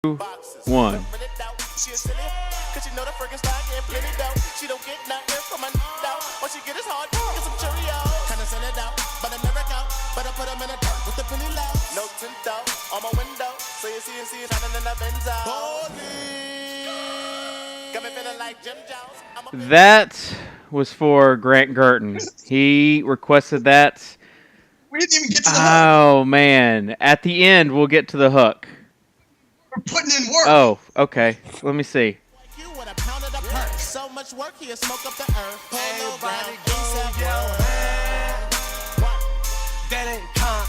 1. That was for Grant Girton. He requested that. We didn't even get to the hook. Oh, man. At the end, we'll get to the hook. We're putting in work. Oh, okay. Let me see.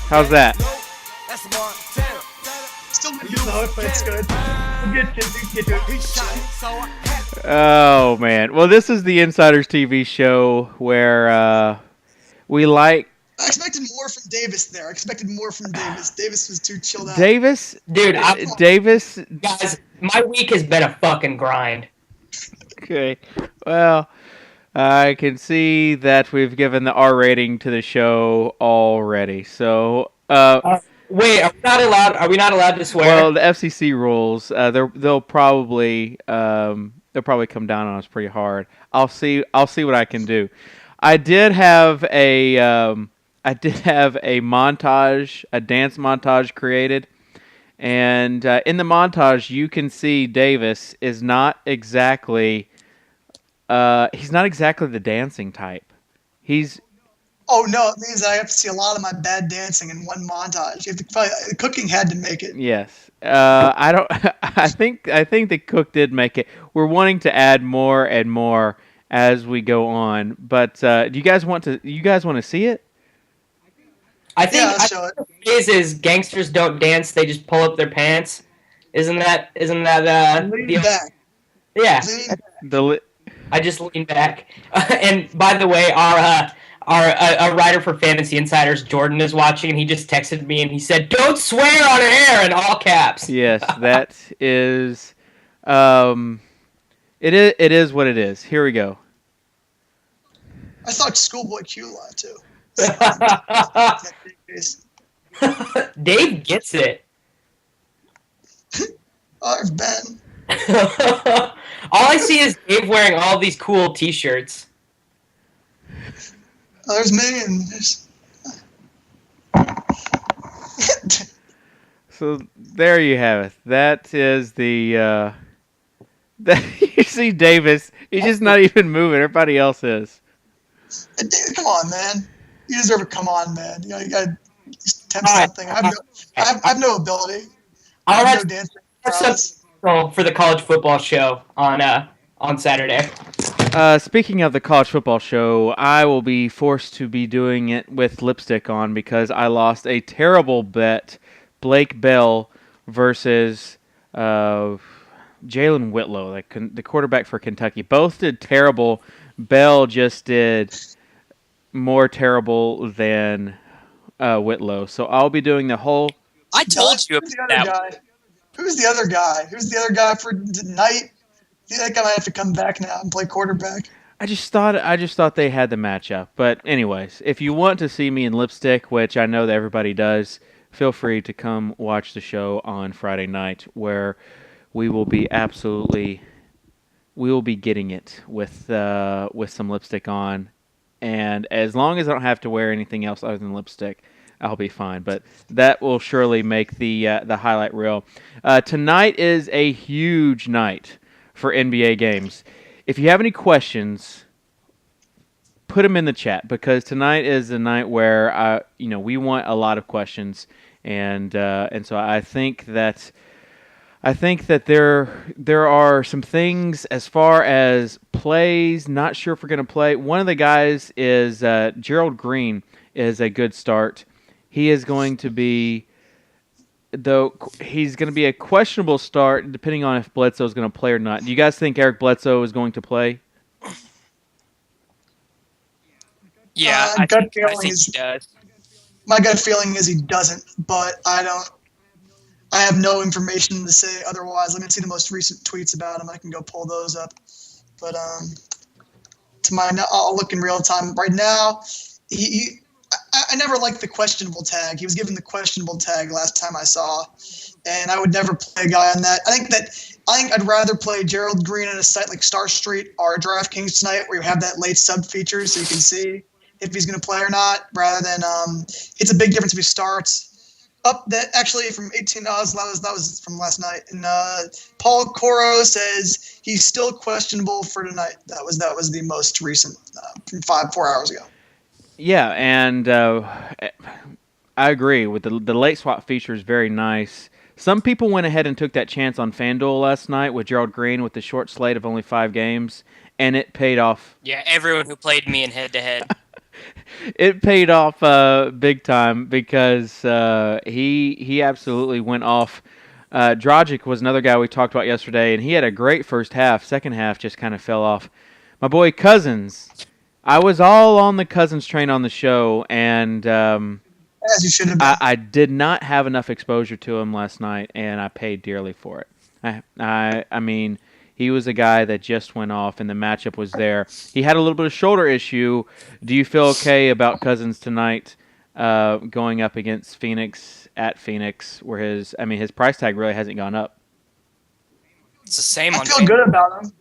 How's that? Still not getting the hook, but it's good. We'll get to it. Oh, man. Well, this is the Insiders TV show where we like... I expected more from Davis there. I expected more from Davis. Davis was too chilled out. Davis? Dude, Davis... guys, my week has been a fucking grind. Okay. Well, I can see that we've given the R rating to the show already. So, wait, are we not allowed to swear? well, the FCC rules, they'll probably come down on us pretty hard. I'll see what I can do. I did have a montage, a dance montage created. And in the montage, you can see Davis is not exactly he's not exactly the dancing type. Oh no, it means I have to see a lot of my bad dancing in one montage. You have to probably, cooking had to make it. Yes. I don't. I think the cook did make it. We're wanting to add more and more as we go on. But do you guys want to see it? I think I'll show it. the phrase is gangsters don't dance; they just pull up their pants. Isn't that Lean back. Yeah, Lean back. I just leaned back. And by the way, our writer for Fantasy Insiders, Jordan, is watching, and he just texted me and he said, "Don't swear on air," in all caps. Yes, that is. It is what it is. Here we go. I thought Schoolboy Q a lot too. Dave gets it. Oh, there's Ben. All I see is Dave wearing all these cool T-shirts. Oh, there's me and there's... So there you have it. That is the. You see Davis. He's just not even moving. Everybody else is. Hey, David, come on, man. You deserve a come on, man. You gotta attempt something. I have no ability. I have no dancing. For the college football show on Saturday. Speaking of the college football show, I will be forced to be doing it with lipstick on because I lost a terrible bet. Blake Bell versus Jalen Whitlow, the quarterback for Kentucky. Both did terrible. Bell just did more terrible than Whitlow. So I'll be doing the whole... I told you about that. Who's the other guy? Who's the other guy for tonight? I think that guy might have to come back now and play quarterback. I just thought they had the matchup. But anyways, if you want to see me in lipstick, which I know that everybody does, feel free to come watch the show on Friday night where we will be getting it with some lipstick on. And as long as I don't have to wear anything else other than lipstick, I'll be fine. But that will surely make the highlight reel. Tonight is a huge night for NBA games. If you have any questions, put them in the chat because tonight is the night where we want a lot of questions, and so I think that there are some things as far as plays. Not sure if we're going to play. One of the guys is Gerald Green is a good start. He is going to be, though he's going to be a questionable start depending on if Bledsoe is going to play or not. Do you guys think Eric Bledsoe is going to play? Yeah, I think he does. My gut feeling is he doesn't, but I have no information to say otherwise. Let me see the most recent tweets about him. I can go pull those up. But I'll look in real time. Right now, I never liked the questionable tag. He was given the questionable tag last time I saw. and I would never play a guy on that. I think I'd rather play Gerald Green on a site like Star Street or DraftKings tonight, where you have that late sub feature, so you can see if he's going to play or not. Rather than it's a big difference if he starts. Up that actually from 18. That was from last night. And Paul Coro says he's still questionable for tonight. That was the most recent from 4 hours ago. Yeah, and I agree with the late swap feature is very nice. Some people went ahead and took that chance on FanDuel last night with Gerald Green with the short slate of only 5 games, and it paid off. Yeah, everyone who played me in head-to-head. It paid off big time because he absolutely went off. Dragic was another guy we talked about yesterday, and he had a great first half. Second half just kind of fell off. My boy Cousins. I was all on the Cousins train on the show, and as you should have been. I did not have enough exposure to him last night, and I paid dearly for it. I mean, he was a guy that just went off, and the matchup was there. He had a little bit of shoulder issue. Do you feel okay about Cousins tonight going up against Phoenix at Phoenix, where his price tag really hasn't gone up? It's the same. I feel good about him.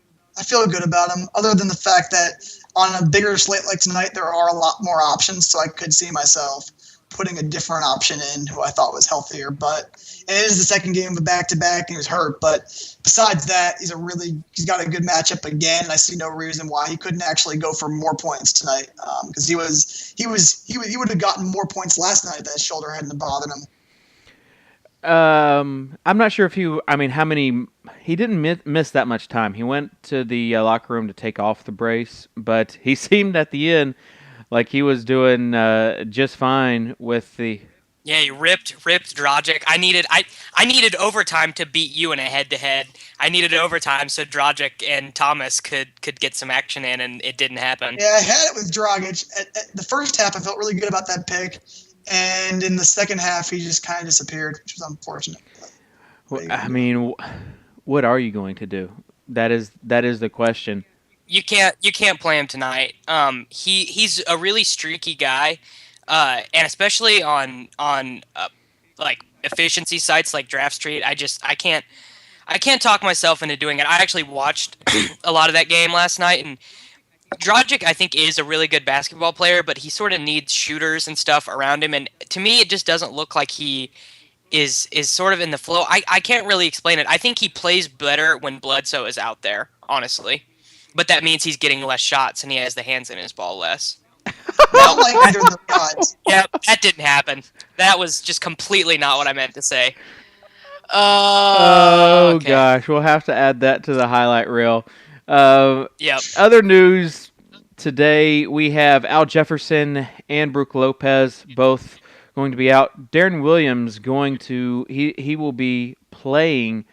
Other than the fact that on a bigger slate like tonight, there are a lot more options, so I could see myself putting a different option in who I thought was healthier. But it is the second game of a back-to-back, and he was hurt. But besides that, he's got a good matchup again, and I see no reason why he couldn't actually go for more points tonight. Because he would have gotten more points last night if that shoulder hadn't bothered him. I'm not sure if he didn't miss that much time. He went to the locker room to take off the brace, but he seemed at the end like he was doing just fine with the. Yeah, he ripped Dragic. I needed overtime to beat you in a head-to-head. I needed overtime so Dragic and Thomas could get some action in, and it didn't happen. Yeah, I had it with Dragic. At the first half, I felt really good about that pick. And in the second half, he just kind of disappeared, which was unfortunate. What are you going to do? That is the question. You can't play him tonight. He's a really streaky guy, and especially on like efficiency sites like Draft Street. I can't talk myself into doing it. I actually watched a lot of that game last night, and Dragic, I think, is a really good basketball player, but he sort of needs shooters and stuff around him, and to me, it just doesn't look like he is sort of in the flow. I can't really explain it. I think he plays better when Bledsoe is out there, honestly. But that means he's getting less shots, and he has the hands in his ball less. Like either of the shots. Yeah, that didn't happen. That was just completely not what I meant to say. Okay. Gosh, we'll have to add that to the highlight reel. Yep. Other news today, we have Al Jefferson and Brook Lopez both going to be out. Darren Williams he will be playing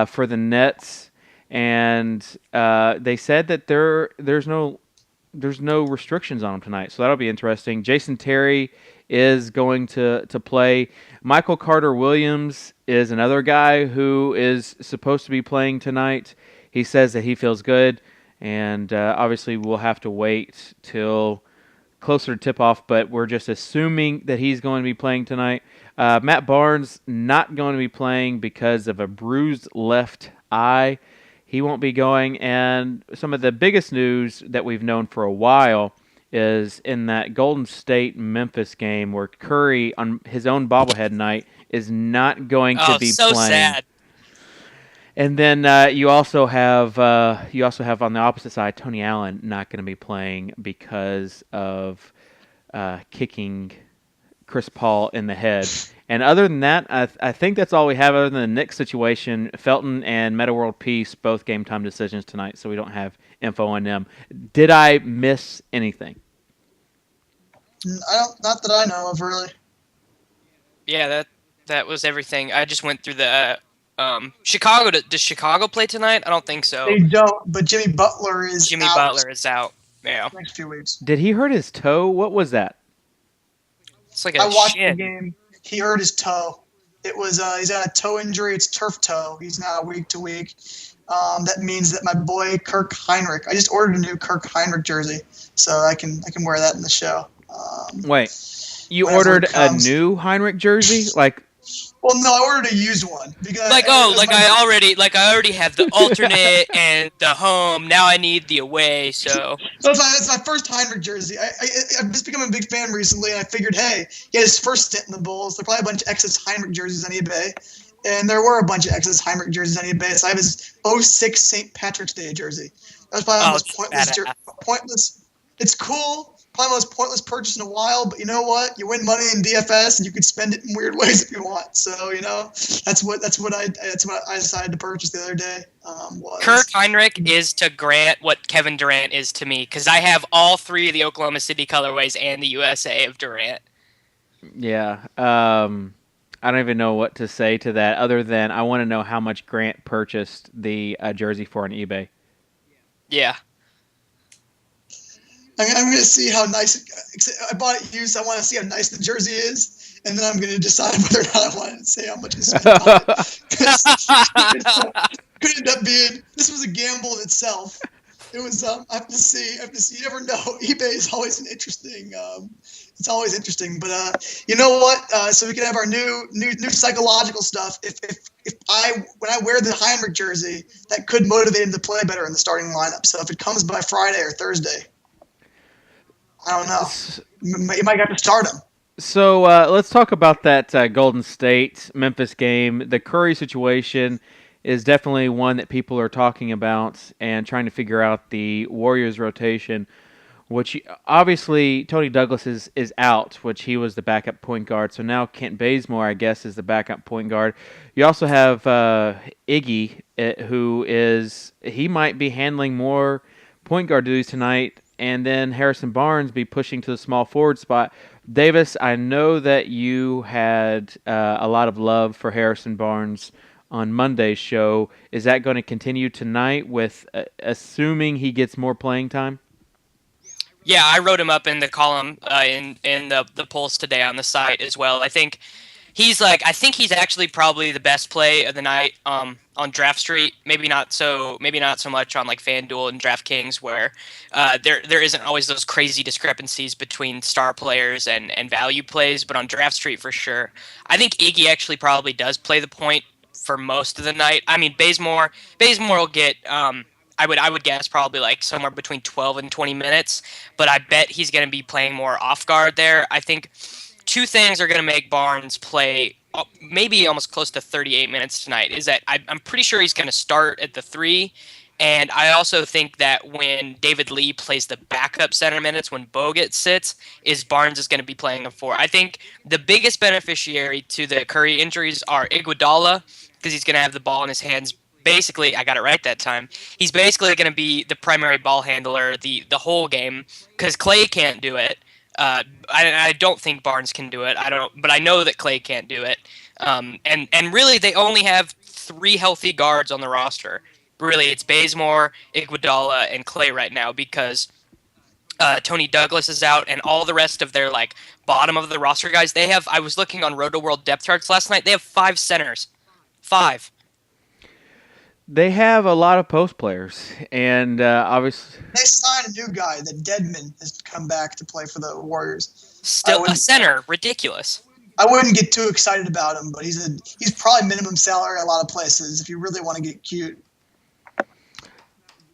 for the Nets, and they said that there's no restrictions on him tonight, so that'll be interesting. Jason Terry is going to play. Michael Carter-Williams is another guy who is supposed to be playing tonight. He says that he feels good, and obviously we'll have to wait till closer to tip-off, but we're just assuming that he's going to be playing tonight. Matt Barnes not going to be playing because of a bruised left eye. He won't be going, and some of the biggest news that we've known for a while is in that Golden State-Memphis game where Curry, on his own bobblehead night, is not going to be so playing. Sad. And then you also have on the opposite side Tony Allen not going to be playing because of kicking Chris Paul in the head. And other than that, I think that's all we have other than the Knicks situation. Felton and Meta World Peace, both game time decisions tonight, so we don't have info on them. Did I miss anything? Not that I know of, really. Yeah, that was everything. I just went through the Chicago. Does Chicago play tonight? I don't think so. They don't, but Jimmy Butler is out. Yeah. Next few weeks. Did he hurt his toe? What was that? It's like I watched the game. He hurt his toe. It was he's got a toe injury. It's turf toe. He's now week to week. That means that my boy Kirk Heinrich. I just ordered a new Kirk Heinrich jersey, so I can wear that in the show. Wait, you ordered a new Heinrich jersey? Like Well, no, I ordered a used one because I already have the alternate and the home. Now I need the away. So that's my first Heinrich jersey. I've just become a big fan recently, and I figured, hey, he had his first stint in the Bulls. There are probably a bunch of excess Heinrich jerseys on eBay, and there were a bunch of excess Heinrich jerseys on eBay. So I have his '06 St. Patrick's Day jersey. That was probably the most pointless. It's cool. Probably the most pointless purchase in a while, but you know what? You win money in DFS, and you can spend it in weird ways if you want. So that's what I decided to purchase the other day. Kirk Heinrich is to Grant what Kevin Durant is to me, because I have all three of the Oklahoma City colorways and the USA of Durant. Yeah, I don't even know what to say to that, other than I want to know how much Grant purchased the jersey for on eBay. Yeah. I'm going to see how nice I bought it used. I want to see how nice the jersey is, and then I'm going to decide whether or not I want to say how much I spent on it. Could end up being this was a gamble in itself. It was I have to see. You never know. eBay is always an interesting. It's always interesting, but you know what? So we can have our new psychological stuff. When I wear the Heinrich jersey, that could motivate him to play better in the starting lineup. So if it comes by Friday or Thursday, I don't know. You might have to start him. So let's talk about that Golden State-Memphis game. The Curry situation is definitely one that people are talking about and trying to figure out the Warriors' rotation, which obviously Tony Douglas is out, which he was the backup point guard. So now Kent Bazemore, I guess, is the backup point guard. You also have Iggy, he might be handling more point guard duties tonight, and then Harrison Barnes be pushing to the small forward spot. Davis, I know that you had a lot of love for Harrison Barnes on Monday's show. Is that going to continue tonight with assuming he gets more playing time? Yeah, I wrote him up in the column in the polls today on the site as well. I think he's actually probably the best play of the night on Draft Street. Maybe not so much on like FanDuel and DraftKings, where there isn't always those crazy discrepancies between star players and value plays, but on Draft Street for sure. I think Iggy actually probably does play the point for most of the night. I mean, Bazemore will get I would guess probably like somewhere between 12 and 20 minutes, but I bet he's going to be playing more off guard there. I think two things are going to make Barnes play maybe almost close to 38 minutes tonight. Is that I'm pretty sure he's going to start at the 3, and I also think that when David Lee plays the backup center minutes, when Bogut sits, Barnes is going to be playing a 4. I think the biggest beneficiary to the Curry injuries are Iguodala, because he's going to have the ball in his hands. Basically, I got it right that time. He's basically going to be the primary ball handler the whole game, because Clay can't do it. I don't think Barnes can do it. But I know that Clay can't do it. And really, they only have 3 healthy guards on the roster. Really, it's Bazemore, Iguodala, and Clay right now, because Tony Douglas is out, and all the rest of their like bottom of the roster guys. I was looking on Roto World depth charts last night. They have 5 centers. 5. They have a lot of post players, and obviously they signed a new guy. That Deadman has come back to play for the Warriors. Still a center, ridiculous. I wouldn't get too excited about him, but he's probably minimum salary a lot of places. If you really want to get cute,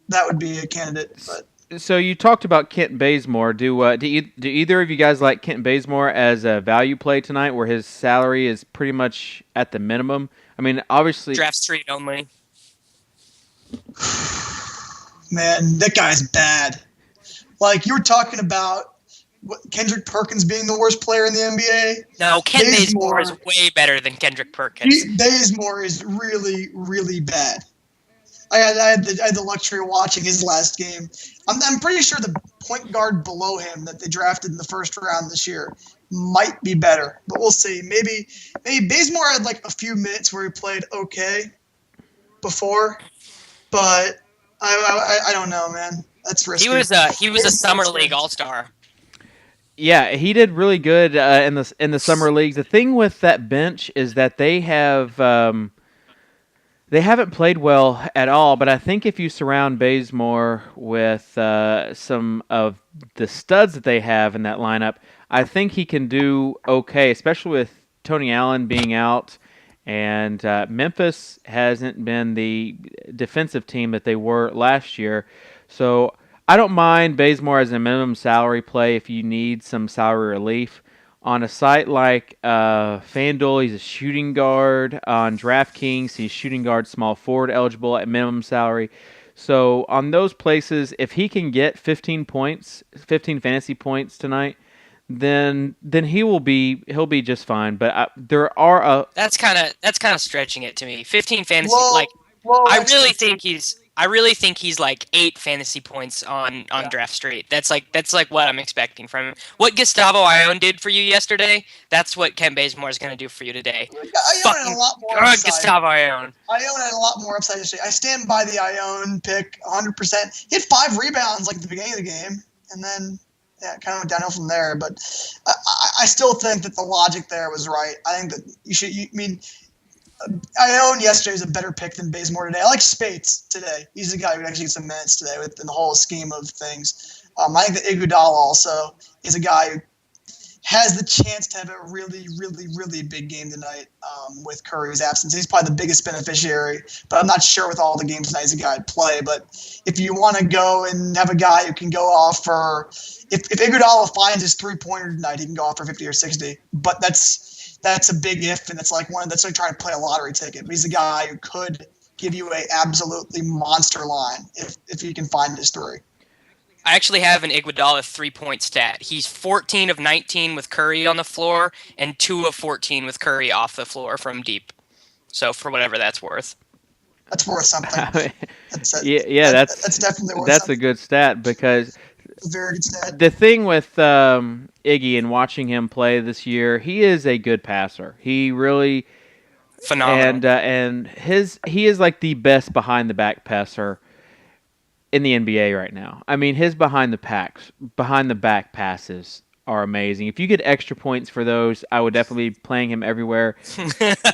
that would be a candidate. But so you talked about Kent Bazemore. Do either of you guys like Kent Bazemore as a value play tonight, where his salary is pretty much at the minimum? I mean, obviously Draft Street only. Man, that guy's bad. Like, you were talking about Kendrick Perkins being the worst player in the NBA. No, Kent Bazemore is way better than Kendrick Perkins. Bazemore is really, really bad. I had the luxury of watching his last game. I'm pretty sure the point guard below him that they drafted in the first round this year might be better, but we'll see. Maybe Bazemore had like a few minutes where he played okay before. But I don't know, man. That's risky. He was a summer league all-star. Yeah, he did really good in the summer leagues. The thing with that bench is that they haven't played well at all. But I think if you surround Bazemore with some of the studs that they have in that lineup, I think he can do okay, especially with Tony Allen being out And Memphis hasn't been the defensive team that they were last year. So I don't mind Bazemore as a minimum salary play if you need some salary relief. On a site like FanDuel, he's a shooting guard. On DraftKings, he's shooting guard, small forward eligible at minimum salary. So on those places, if he can get 15 points, 15 fantasy points tonight, then he'll be just fine. But there are That's kind of stretching it to me. 15 fantasy, Whoa, whoa, I that's really just- think he's like 8 fantasy points on Draft Street. That's like what I'm expecting from him. What Gustavo Ione did for you yesterday, that's what Kent Bazemore is going to do for you today. Ione had a lot more God, upside. Gustavo Ione. Ione had a lot more upside yesterday. I stand by the Ione pick 100%. He had 5 rebounds like at the beginning of the game, and then it kind of went downhill from there. But I still think that the logic there was right. I think that Ione yesterday is a better pick than Bazemore today. I like Spates today. He's the guy who actually get some minutes today within the whole scheme of things. I think that Iguodala also is a guy who has the chance to have a really, really, really big game tonight with Curry's absence. He's probably the biggest beneficiary, but I'm not sure with all the games tonight he's a guy I'd play. But if you want to go and have a guy who can go off for – if Iguodala finds his three-pointer tonight, he can go off for 50 or 60. But that's a big if, and that's like that's like trying to play a lottery ticket. But he's a guy who could give you a absolutely monster line if he can find his three. I actually have an Iguodala 3-point stat. He's 14 of 19 with Curry on the floor and 2 of 14 with Curry off the floor from deep. So for whatever that's worth. That's worth something. That's definitely worth that's something. a good stat because Very good stat. the thing with Iggy and watching him play this year, he is a good passer. He really Phenomenal. and he is like the best behind the back passer in the NBA right now. I mean, his behind the back passes are amazing. If you get extra points for those, I would definitely be playing him everywhere.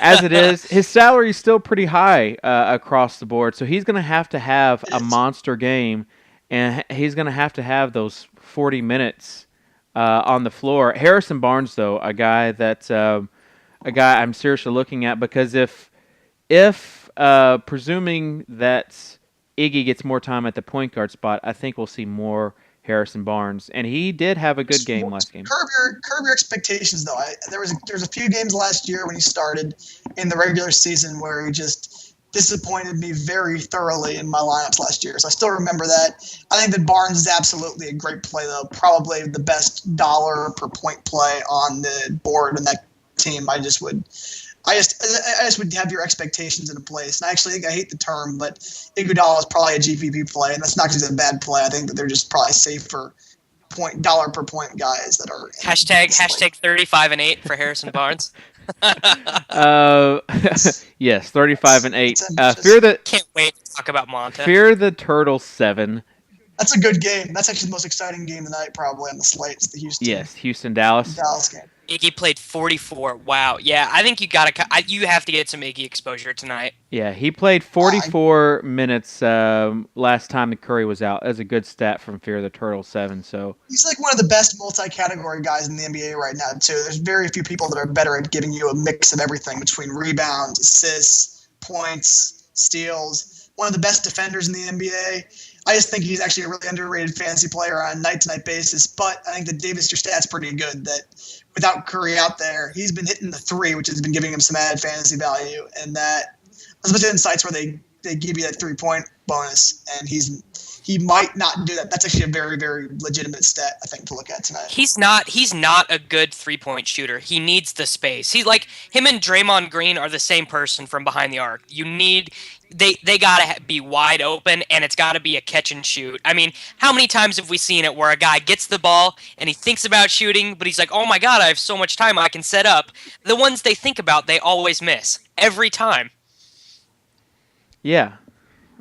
As it is, his salary is still pretty high across the board, so he's going to have a monster game, and he's going to have those 40 minutes on the floor. Harrison Barnes, though, a guy I'm seriously looking at, because if presuming that Iggy gets more time at the point guard spot, I think we'll see more Harrison Barnes, and he did have a good game last game. Curb your expectations, though. There's a few games last year when he started in the regular season where he just disappointed me very thoroughly in my lineups last year. So I still remember that. I think that Barnes is absolutely a great play, though. Probably the best dollar per point play on the board in that team. I just would have your expectations in a place. And I actually think I hate the term, but Iguodala is probably a GPP play, and that's not because he's a bad play. I think that they're just probably safer dollar per point guys that are Hashtag 35 and 8 for Harrison Barnes. Yes, 35 and 8. Can't wait to talk about Monta. Fear the Turtle 7. That's a good game. That's actually the most exciting game tonight, probably on the slate. It's the Dallas game. Iggy played 44. Wow. Yeah, I think you have to get some Iggy exposure tonight. Yeah, he played 44 minutes last time the Curry was out. That's a good stat from Fear the Turtle 7. So he's like one of the best multi-category guys in the NBA right now, too. There's very few people that are better at giving you a mix of everything between rebounds, assists, points, steals. One of the best defenders in the NBA. I just think he's actually a really underrated fantasy player on a night-to-night basis. But I think that Davis, your stat's pretty good. That without Curry out there, he's been hitting the three, which has been giving him some added fantasy value. And that, especially in sites where they give you that 3-point bonus, and he might not do that. That's actually a very, very legitimate stat, I think, to look at tonight. He's not a good 3-point shooter. He needs the space. He's like him and Draymond Green are the same person from behind the arc. They gotta be wide open, and it's gotta be a catch and shoot. I mean, how many times have we seen it where a guy gets the ball and he thinks about shooting, but he's like, "Oh my God, I have so much time, I can set up." The ones they think about, they always miss every time. yeah,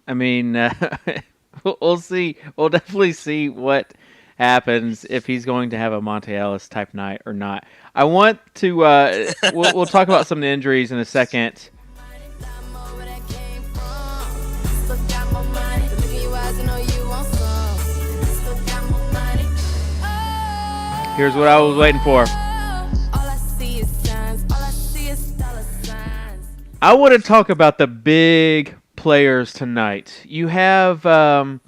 I mean, we'll see. We'll definitely see what happens if he's going to have a Monte Ellis type night or not. I want to. We'll talk about some of the injuries in a second. Here's what I was waiting for. I want to talk about the big players tonight. You've got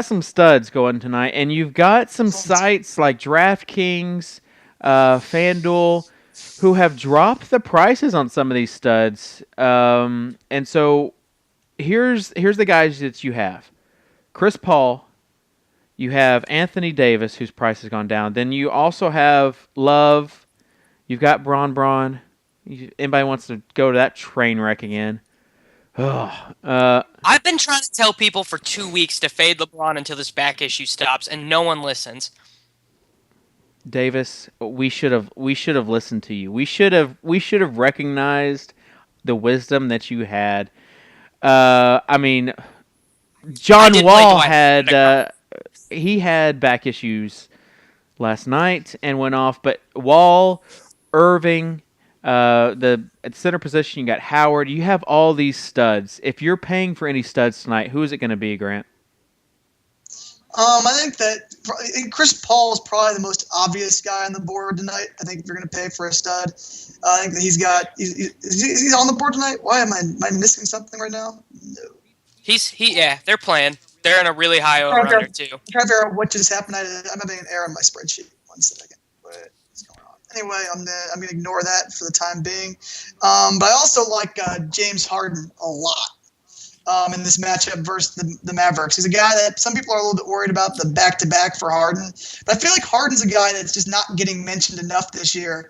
some studs going tonight, and you've got some sites like DraftKings, FanDuel, who have dropped the prices on some of these studs. And so here's the guys that you have: Chris Paul. You have Anthony Davis, whose price has gone down. Then you also have Love. You've got Braun. Anybody wants to go to that train wreck again? I've been trying to tell people for 2 weeks to fade LeBron until this back issue stops, and no one listens. Davis, we should have listened to you. We should have recognized the wisdom that you had. I mean, John Wall had he had back issues last night and went off, but Wall, Irving, at center position, you got Howard. You have all these studs. If you're paying for any studs tonight, who is it going to be, Grant? I think that Chris Paul is probably the most obvious guy on the board tonight. I think if you're going to pay for a stud, I think that he's on the board tonight. Why am I missing something right now? No. They're playing. They're in a really high over-under too. I'm trying to figure out what just happened. I'm having an error on my spreadsheet. 1 second. What is going on? Anyway, I'm going to ignore that for the time being. But I also like James Harden a lot. In this matchup versus the Mavericks. He's a guy that some people are a little bit worried about the back-to-back for Harden. But I feel like Harden's a guy that's just not getting mentioned enough this year.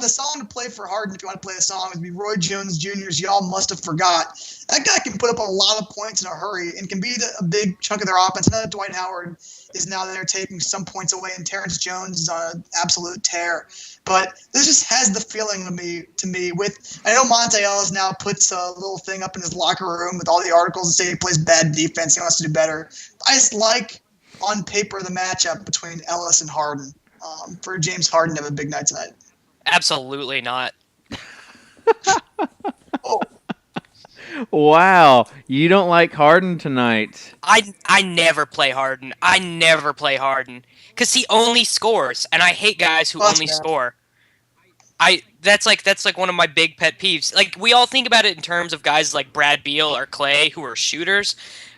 The song to play for Harden, if you want to play a song, would be Roy Jones Jr.'s Y'all Must Have Forgot. That guy can put up a lot of points in a hurry and can be a big chunk of their offense. I know that Dwight Howard is now there taking some points away, and Terrence Jones is on an absolute tear. But this just has the feeling to me with, I know Monte Ellis now puts a little thing up in his locker room with all the articles that say he plays bad defense, he wants to do better. I just like, on paper, the matchup between Ellis and Harden. For James Harden to have a big night tonight. Absolutely not. Oh. Wow, you don't like Harden tonight. I never play Harden. Because he only scores, and I hate guys who only score. That's like one of my big pet peeves. Like, we all think about it in terms of guys like Brad Beal or Clay who are shooters.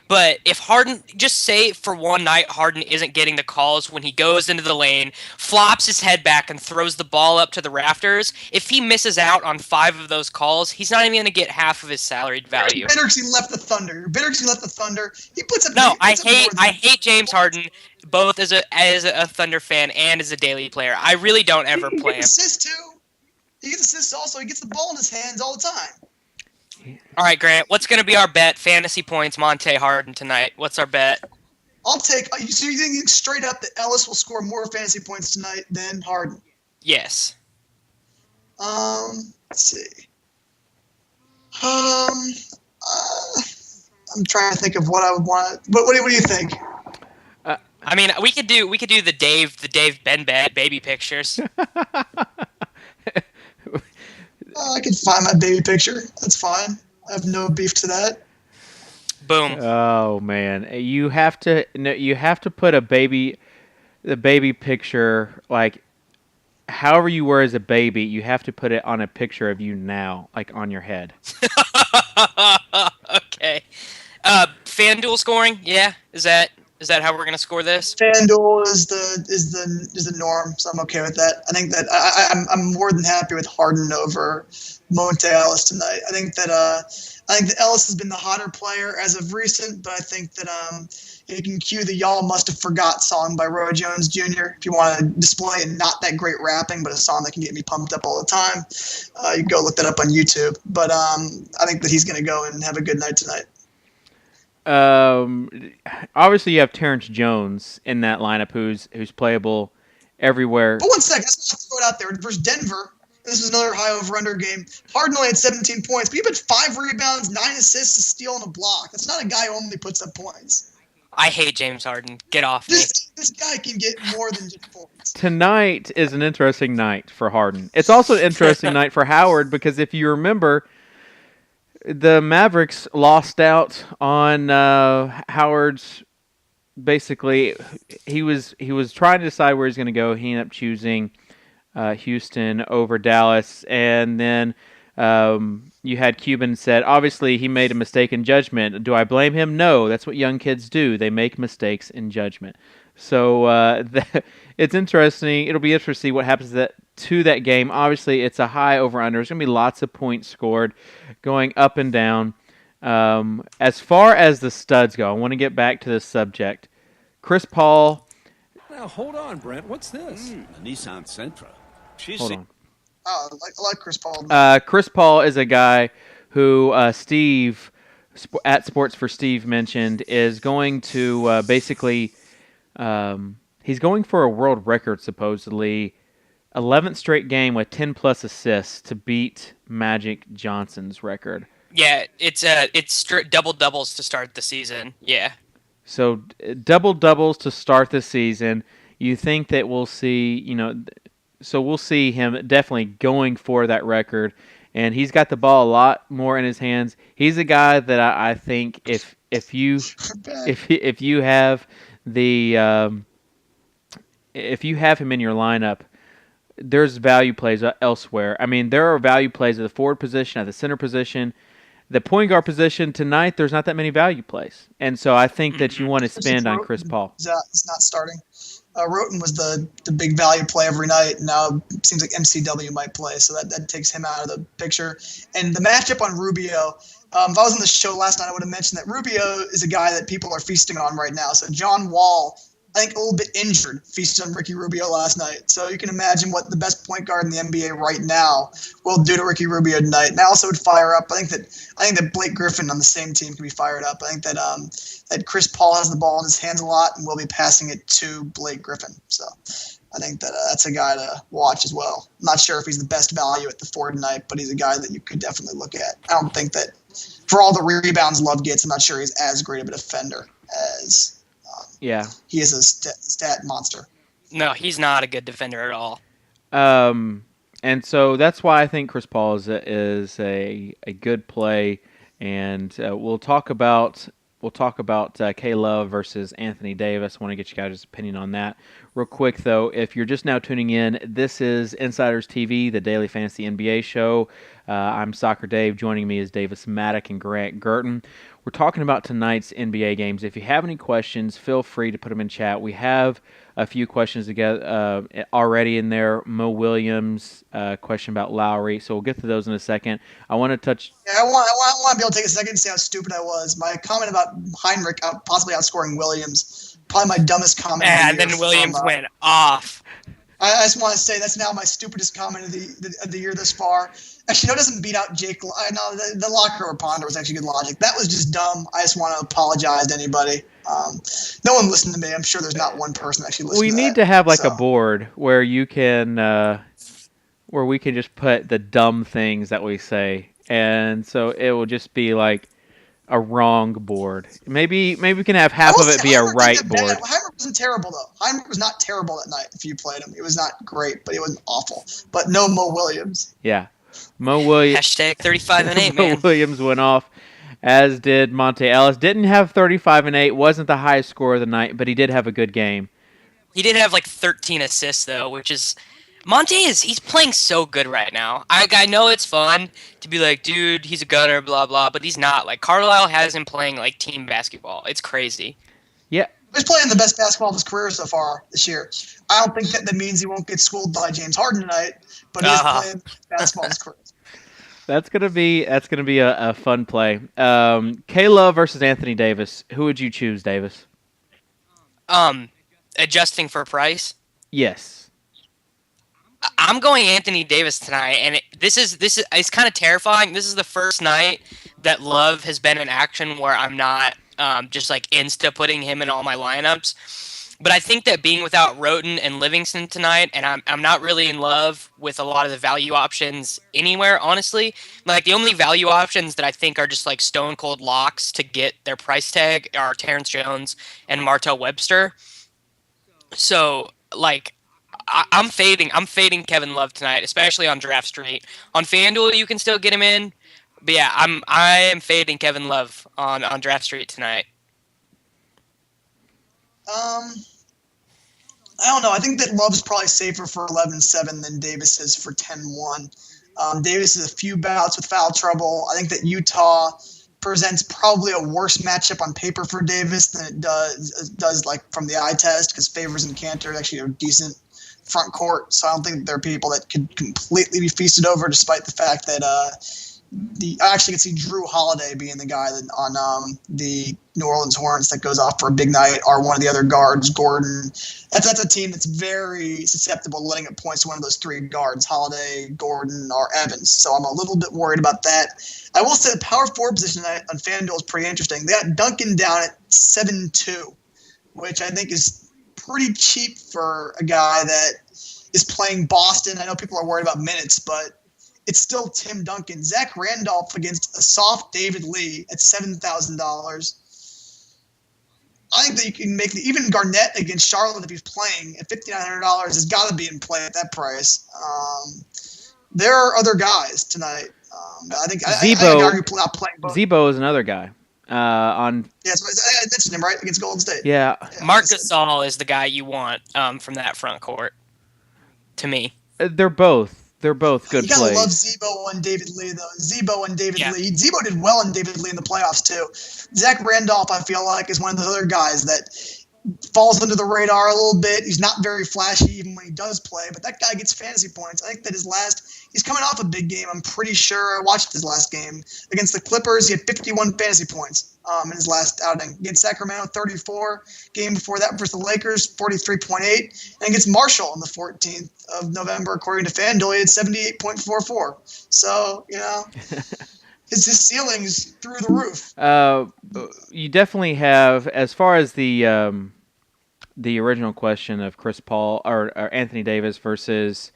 But if Harden, just say for one night Harden isn't getting the calls when he goes into the lane, flops his head back and throws the ball up to the rafters, if he misses out on 5 of those calls, he's not even going to get half of his salaried value. You're bitter because he left the Thunder. He puts up. No, I hate James Harden, both as a Thunder fan and as a daily player. I really don't ever play him. He gets assists too. He gets assists also. He gets the ball in his hands all the time. All right, Grant, what's going to be our bet? Fantasy points, Monte Harden tonight. What's our bet? I'll take. So you think straight up that Ellis will score more fantasy points tonight than Harden? Yes. Let's see. I'm trying to think of what I would want. What do you think? I mean, we could do the Dave Ben baby pictures. I can find my baby picture. That's fine. I have no beef to that. Boom. Oh man, you have to put the baby picture, like however you were as a baby. You have to put it on a picture of you now, like on your head. Okay. FanDuel scoring? Yeah. Is that how we're gonna score this? FanDuel is the norm, so I'm okay with that. I think that I'm more than happy with Harden over Monte Ellis tonight. I think that Ellis has been the hotter player as of recent, but I think that you can cue the "Y'all Must Have Forgot" song by Roy Jones Jr. if you want to display not that great rapping, but a song that can get me pumped up all the time. You can go look that up on YouTube. But I think that he's going to go and have a good night tonight. Obviously you have Terrence Jones in that lineup who's playable everywhere. But 1 second, let's throw it out there. Versus Denver, this is another high over-under game. Harden only had 17 points, but he put 5 rebounds, 9 assists, a steal, and a block. That's not a guy who only puts up points. I hate James Harden. Get off me. This guy can get more than just points. Tonight is an interesting night for Harden. It's also an interesting night for Howard because if you remember, the Mavericks lost out on Howard's. Basically, he was trying to decide where he's going to go. He ended up choosing Houston over Dallas, and then you had Cuban said, obviously he made a mistake in judgment. Do I blame him? No, that's what young kids do. They make mistakes in judgment. So it's interesting. It'll be interesting to see what happens to that game. Obviously, it's a high over-under. There's going to be lots of points scored going up and down. As far as the studs go, I want to get back to this subject. Chris Paul. Now, hold on, Brent. What's this? Nissan Sentra. Hold on. Oh, I like Chris Paul. Chris Paul is a guy who Steve at Sports for Steve mentioned is going to basically he's going for a world record supposedly, 11th straight game with 10 plus assists to beat Magic Johnson's record. Yeah, it's double doubles to start the season. Yeah. So double doubles to start the season. You think that we'll see, so we'll see him definitely going for that record, and he's got the ball a lot more in his hands. He's a guy that I think if you have if you have him in your lineup, there's value plays elsewhere. I mean, there are value plays at the forward position, at the center position. The point guard position tonight, there's not that many value plays. And so I think that you want to spend on Chris Paul. He's not starting. Roten was the big value play every night. Now it seems like MCW might play, so that takes him out of the picture. And the matchup on Rubio, if I was on the show last night, I would have mentioned that Rubio is a guy that people are feasting on right now. So John Wall, I think a little bit injured, feasted on Ricky Rubio last night. So you can imagine what the best point guard in the NBA right now will do to Ricky Rubio tonight. And I also would fire up. I think that Blake Griffin on the same team can be fired up. I think that that Chris Paul has the ball in his hands a lot and will be passing it to Blake Griffin. So I think that that's a guy to watch as well. I'm not sure if he's the best value at the four tonight, but he's a guy that you could definitely look at. I don't think that for all the rebounds Love gets, I'm not sure he's as great of a defender as he is a stat monster. No, he's not a good defender at all. And so that's why I think Chris Paul is a good play. And we'll talk about K Love versus Anthony Davis. I want to get you guys' opinion on that real quick, though. If you're just now tuning in, this is Insiders TV, the daily fantasy NBA show. I'm Soccer Dave. Joining me is Davis Maddock and Grant Gerton. We're talking about tonight's NBA games. If you have any questions, feel free to put them in chat. We have a few questions together already in there. Mo Williams, question about Lowry. So we'll get to those in a second. I want to touch. Yeah, I want to be able to take a second and say how stupid I was. My comment about Heinrich possibly outscoring Williams, probably my dumbest comment. And then Williams went off. I just want to say that's now my stupidest comment of the year thus far. Actually, no, it doesn't beat out Jake. I know the locker room ponder was actually good logic. That was just dumb. I just want to apologize to anybody. No one listened to me. I'm sure there's not one person actually listening. We need to have a board where you can, where we can just put the dumb things that we say, and so it will just be like a wrong board. Maybe we can have half of it be a right board. Heinrich wasn't terrible though. Heinrich was not terrible that night. If you played him, it was not great, but it wasn't awful. But no Mo Williams. Yeah. Mo Williams. Hashtag 35 and 8, man. Mo Williams went off, as did Monte Ellis. Didn't have 35 and 8. Wasn't the highest score of the night, but he did have a good game. He did have like 13 assists though, which is he's playing so good right now. I know it's fun to be like, dude, he's a gunner, blah blah, but he's not. Like Carlisle has him playing like team basketball. It's crazy. Yeah. He's playing the best basketball of his career so far this year. I don't think that means he won't get schooled by James Harden tonight, but he's playing basketball of his career. That's gonna be a fun play. K Love versus Anthony Davis. Who would you choose, Davis? Adjusting for price. Yes. I'm going Anthony Davis tonight, and this is it's kind of terrifying. This is the first night that Love has been in action where I'm not just like insta putting him in all my lineups. But I think that being without Roten and Livingston tonight, and I'm not really in love with a lot of the value options anywhere, honestly. Like the only value options that I think are just like stone cold locks to get their price tag are Terrence Jones and Martell Webster. So like I'm fading Kevin Love tonight, especially on Draft Street. On FanDuel you can still get him in. But yeah, I am fading Kevin Love on Draft Street tonight. I don't know. I think that Love's probably safer for 11-7 than Davis is for 10-1. Davis has a few bouts with foul trouble. I think that Utah presents probably a worse matchup on paper for Davis than it does like from the eye test, because Favors and Cantor actually are decent front court. So I don't think there are people that could completely be feasted over, despite the fact that I actually can see Drew Holiday being the guy that on the New Orleans Hornets that goes off for a big night, or one of the other guards, Gordon. That's a team that's very susceptible to letting up points to one of those three guards, Holiday, Gordon, or Evans. So I'm a little bit worried about that. I will say the power forward position on FanDuel is pretty interesting. They got Duncan down at 7-2, which I think is pretty cheap for a guy that is playing Boston. I know people are worried about minutes, but it's still Tim Duncan. Zach Randolph against a soft David Lee at $7,000. I think that you can make even Garnett against Charlotte if he's playing at $5,900 has got to be in play at that price. There are other guys tonight. I think not playing both. Zebo is another guy. On yeah, so I mentioned him right against Golden State. Yeah, Marc Gasol is the guy you want from that front court. To me, they're both good plays. You gotta love Zebo and David Lee, though. Lee. Zebo did well in David Lee in the playoffs too. Zach Randolph, I feel like, is one of those other guys that falls under the radar a little bit. He's not very flashy even when he does play, but that guy gets fantasy points. I think that he's coming off a big game. I'm pretty sure I watched his last game against the Clippers. He had 51 fantasy points in his last outing. Against Sacramento, 34. Game before that versus the Lakers, 43.8. And against Marshall on the 14th of November, according to FanDuel, he had 78.44. So, his ceiling is through the roof. You definitely have, as far as the original question of Chris Paul or Anthony Davis versus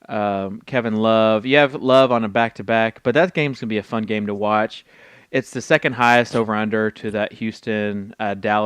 Kevin Love. You have Love on a back-to-back, but that game's going to be a fun game to watch. It's the second highest over-under to that Houston Dallas